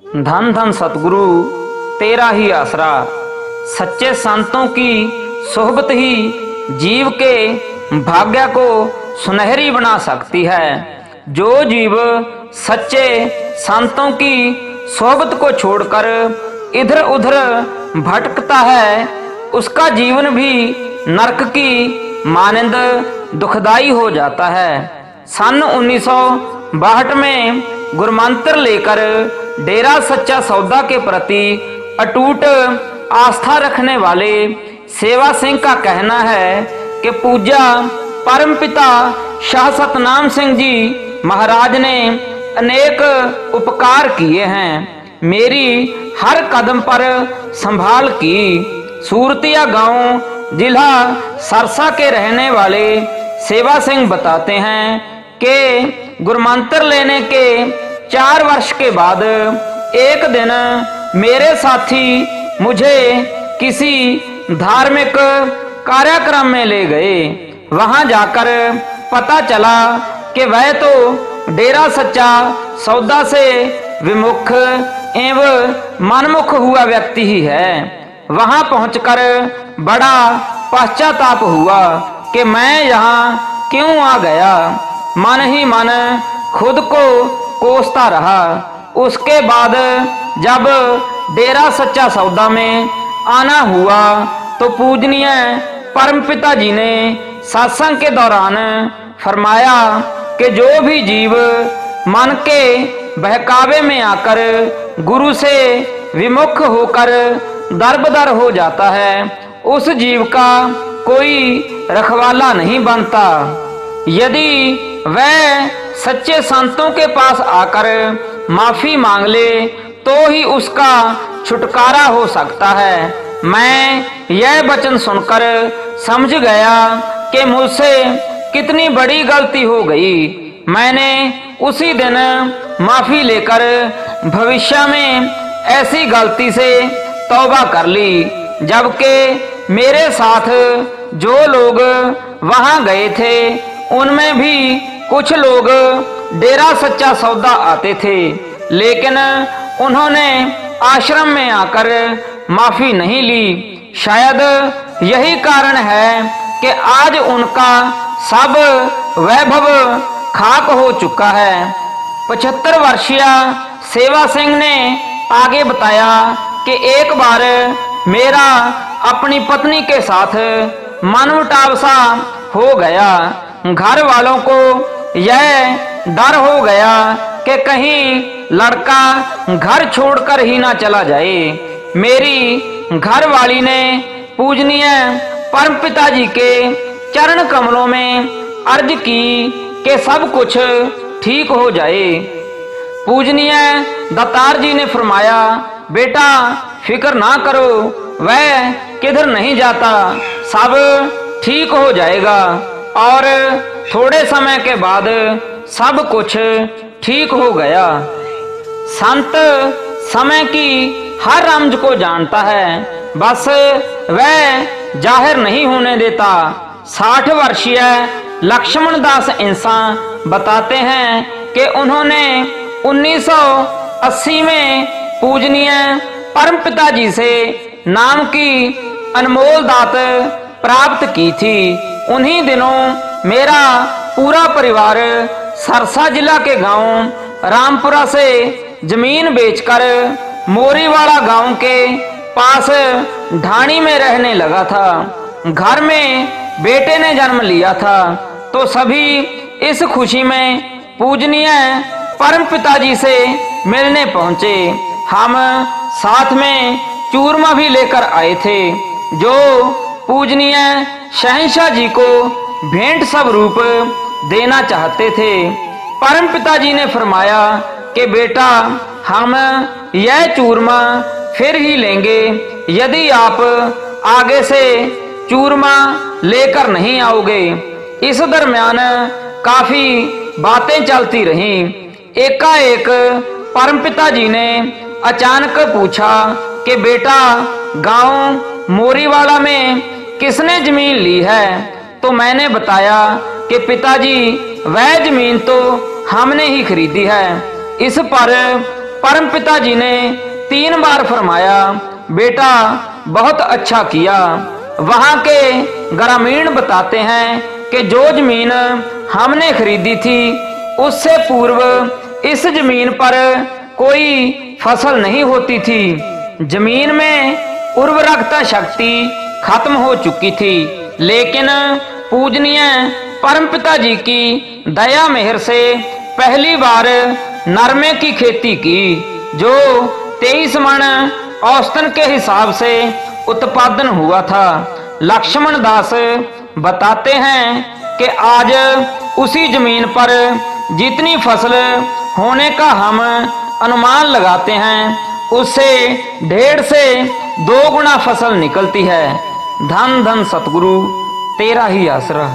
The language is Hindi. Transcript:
धन धन सतगुरु तेरा ही आसरा। सच्चे संतों की सोहबत ही जीव के भाग्य को सुनहरी बना सकती है। जो जीव सच्चे संतों की सोहबत को छोड़कर इधर उधर भटकता है, उसका जीवन भी नरक की मानंद दुखदाई हो जाता है। सन 1962 में गुरमंत्र लेकर डेरा सच्चा सौदा के प्रति अटूट आस्था रखने वाले सेवा सिंह का कहना है कि पूज्य परमपिता शाह सतनाम सिंह जी महाराज ने अनेक उपकार किए हैं। मेरी हर कदम पर संभाल की। सूरतिया गांव जिला सरसा के रहने वाले सेवा सिंह बताते हैं कि गुरमंत्र लेने के 4 वर्ष के बाद एक दिन मेरे साथी मुझे किसी धार्मिक कार्यक्रम में ले गए। वहां जाकर पता चला कि वह तो डेरा सच्चा सौदा से विमुख एवं मनमुख हुआ व्यक्ति ही है। वहां पहुंचकर बड़ा पश्चाताप हुआ कि मैं यहाँ क्यों आ गया। मन ही मन खुद को कोसता रहा। उसके बाद जब डेरा सच्चा सौदा में आना हुआ तो पूजनीय परमपिता जी ने सत्संग के दौरान फरमाया कि जो भी जीव मन के बहकावे में आकर गुरु से विमुख होकर दरबदर हो जाता है, उस जीव का कोई रखवाला नहीं बनता। यदि वह सच्चे संतों के पास आकर माफी मांग ले तो ही उसका छुटकारा हो सकता है। मैं यह वचन सुनकर समझ गया कि मुझसे कितनी बड़ी गलती हो गई। मैंने उसी दिन माफी लेकर भविष्य में ऐसी गलती से तौबा कर ली। जबकि मेरे साथ जो लोग वहां गए थे उनमें भी कुछ लोग डेरा सच्चा सौदा आते थे, लेकिन उन्होंने आश्रम में आकर माफी नहीं ली। शायद यही कारण है कि आज उनका सब वैभव खाक हो चुका है। 75 वर्षीय सेवा सिंह ने आगे बताया कि एक बार मेरा अपनी पत्नी के साथ मनमुटाव सा हो गया। घर वालों को यह डर हो गया कि कहीं लड़का घर छोड़कर ही ना चला जाए। मेरी घरवाली ने पूजनीय परमपिता जी के चरण कमलों में अर्ज की कि सब कुछ ठीक हो जाए। पूजनीय दत्तार जी ने फरमाया, बेटा फिक्र ना करो, वह किधर नहीं जाता, सब ठीक हो जाएगा। और थोड़े समय के बाद सब कुछ ठीक हो गया। संत समय की हर रमज को जानता है, बस वह जाहिर नहीं होने देता। 60 वर्षीय लक्ष्मण दास इंसान बताते हैं कि उन्होंने 1980 में पूजनीय परमपिता जी से नाम की अनमोल दात प्राप्त की थी। उन्हीं दिनों मेरा पूरा परिवार सरसा जिला के गांव रामपुरा से जमीन बेचकर मोरीवाड़ा गांव के पास ढाणी में रहने लगा था। घर में बेटे ने जन्म लिया था तो सभी इस खुशी में पूजनीय परम पिताजी से मिलने पहुंचे। हम साथ में चूरमा भी लेकर आए थे जो पूजनीय शहंशाह जी को भेंट स्वरूप देना चाहते थे। परम पिताजी ने फरमाया कि बेटा हम यह चूरमा फिर ही लेंगे यदि आप आगे से चूरमा लेकर नहीं आओगे। इस दरमियान काफी बातें चलती रहीं। एकाएक परमपिता जी ने अचानक पूछा कि बेटा गांव मोरीवाड़ा में किसने जमीन ली है? तो मैंने बताया कि पिताजी वह जमीन तो हमने ही खरीदी है। इस पर परमपिता जी ने 3 बार फरमाया, बेटा बहुत अच्छा किया। वहां के ग्रामीण बताते हैं कि जो जमीन हमने खरीदी थी उससे पूर्व इस जमीन पर कोई फसल नहीं होती थी। जमीन में उर्वरकता शक्ति खत्म हो चुकी थी, लेकिन पूजनीय परमपिता जी की दया मेहर से पहली बार नरमे की खेती की, जो 23 मन औसतन के हिसाब से उत्पादन हुआ था। लक्ष्मण दास बताते हैं कि आज उसी जमीन पर जितनी फसल होने का हम अनुमान लगाते हैं उससे 1.5 से 2 गुना फसल निकलती है। धन धन सतगुरु तेरा ही आसरा।